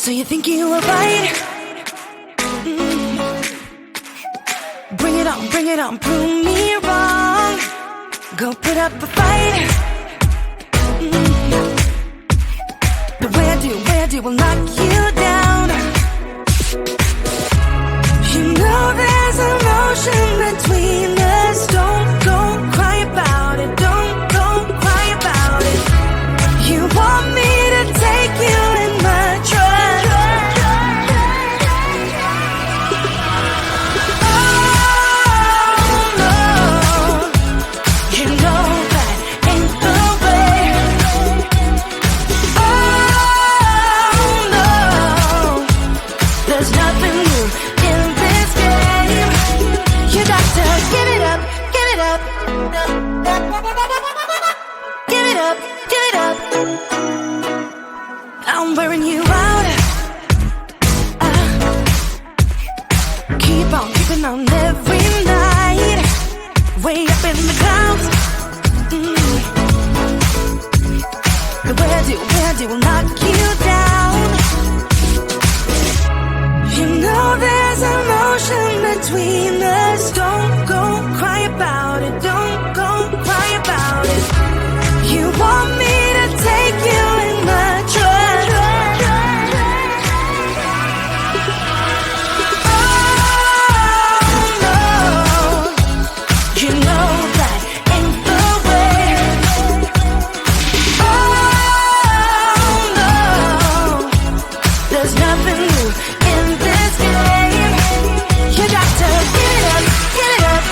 So you think you were right? Bring it on, prove me wrong. Go put up a fight. But where do will knock you down? You know there's emotion between us. Don't go cry about it. Don't go cry about it. You want me to take you in my trust. Oh no, you know that ain't the way. Oh no, there's nothing new in this game. You got to give it up, give it up. Give it up, give it up. I'm wearing you out. Keep on keeping on every night. Way up in the clouds. Where do will knock you down? You know there's emotion between us. Don't go cry about it. Don't go cry about it. You want me to take you in my trust. Oh no, you know that ain't the way. Oh no, there's nothing new in this game. You got to give it up, give it up.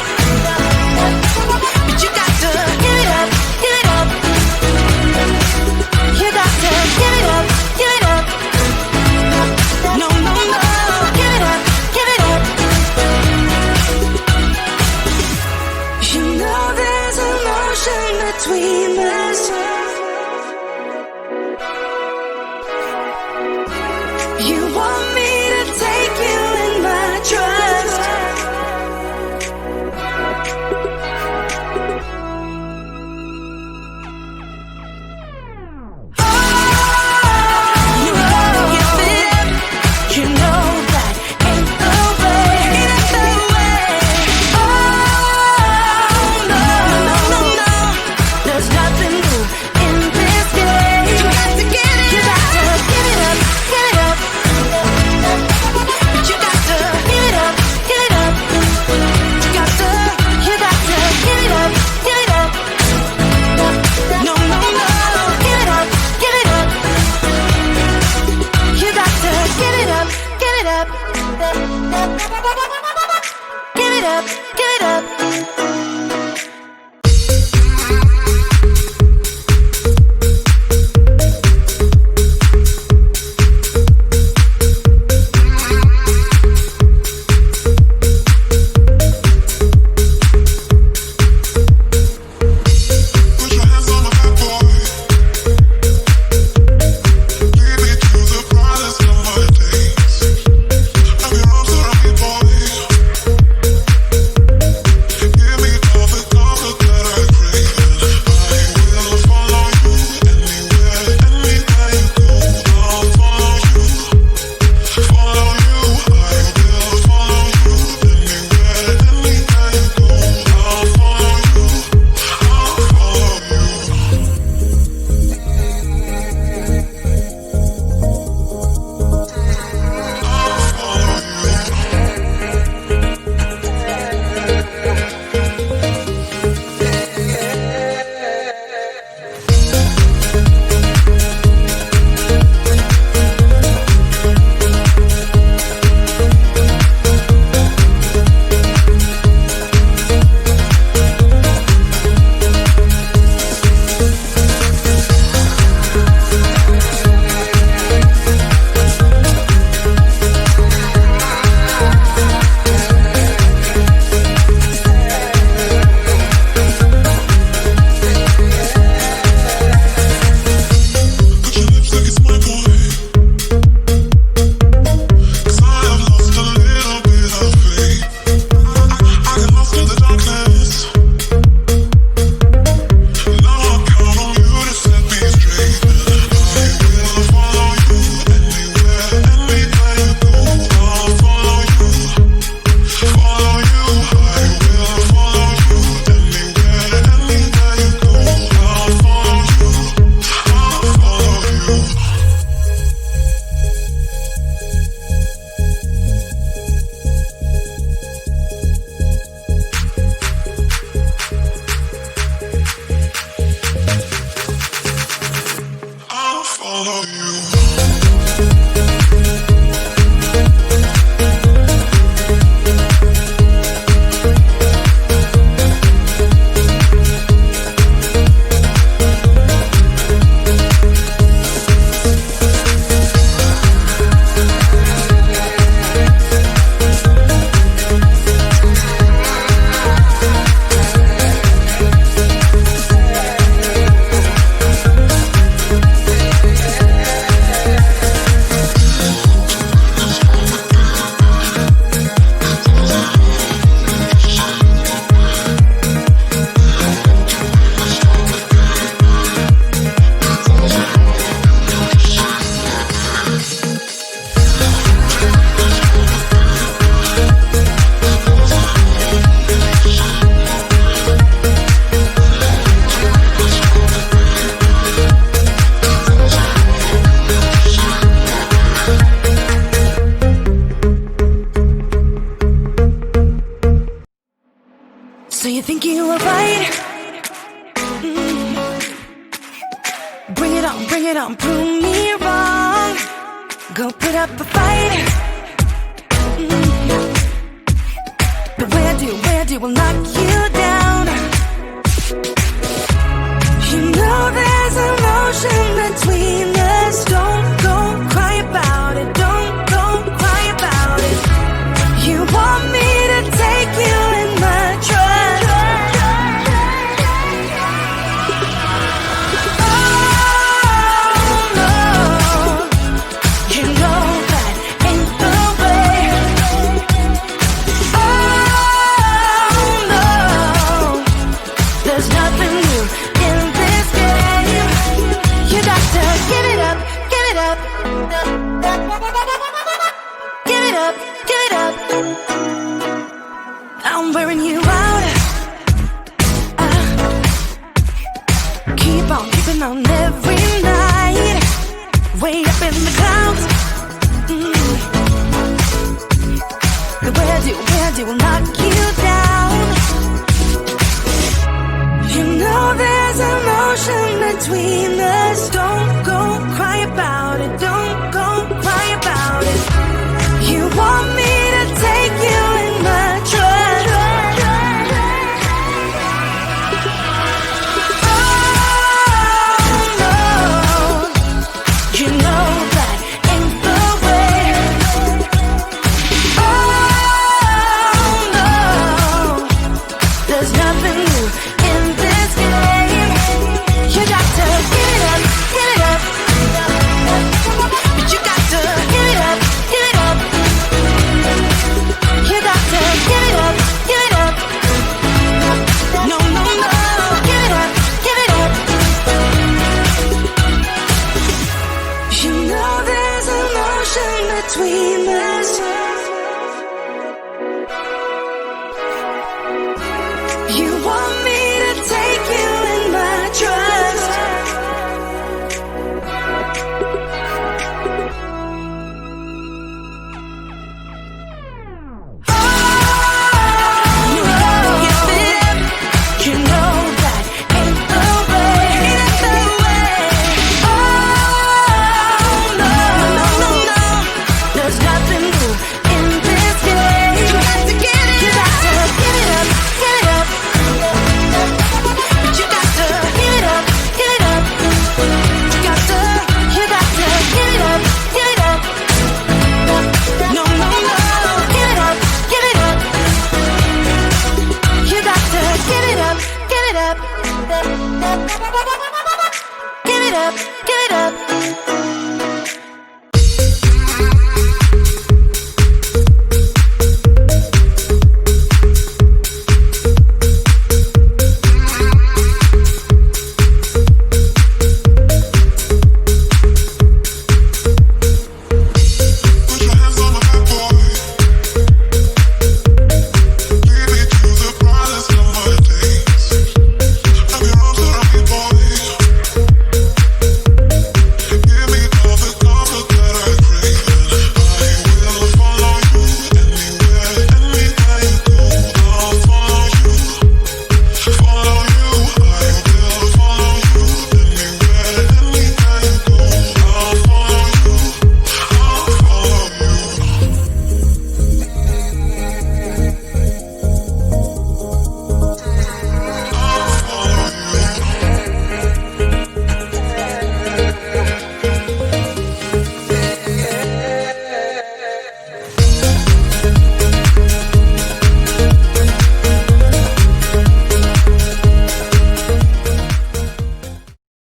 But you got to give it up, give it up. You got to give it up, give it up. No, no, no, give it up, give it up. You know there's emotion between us. You want me to take you in my trust. You know that ain't the way. Oh no, no, no, there's nothing new in this game. You got to give it up, give it up. But you got to give it up, give it up. You got to give it up, give it up. No, no, no, give it up, give it up. You got to give it up, give it up. Give it up, give it up. Put your hands on my back, boy. Lead me to the brightest of my days. Wrap your arms around me, boy. think you were right. Bring it on, prove me wrong. Go put up a fight. But where do will knock you down? You know there's emotion between us. Don't go cry about it. Don't go cry about it. You want me to take you in my trust. Oh no, you know that ain't the way. Oh no, there's nothing new in this game. You got to give it up, give it up. Give it up, give it up. I'm wearing you out. Keep on keeping on every night. Way up in the clouds. Where do will knock you down? You know there's emotion between us. Don't go cry about it. Don't go cry about it. You want me to take you in my trust. Oh no, you know that ain't the way. Oh no, there's nothing new in this game. You got to give it up, give it up. But you got to give it up, give it up. You got to give it up, give it up. No, no, no, give it up, give it up. You know there's emotion between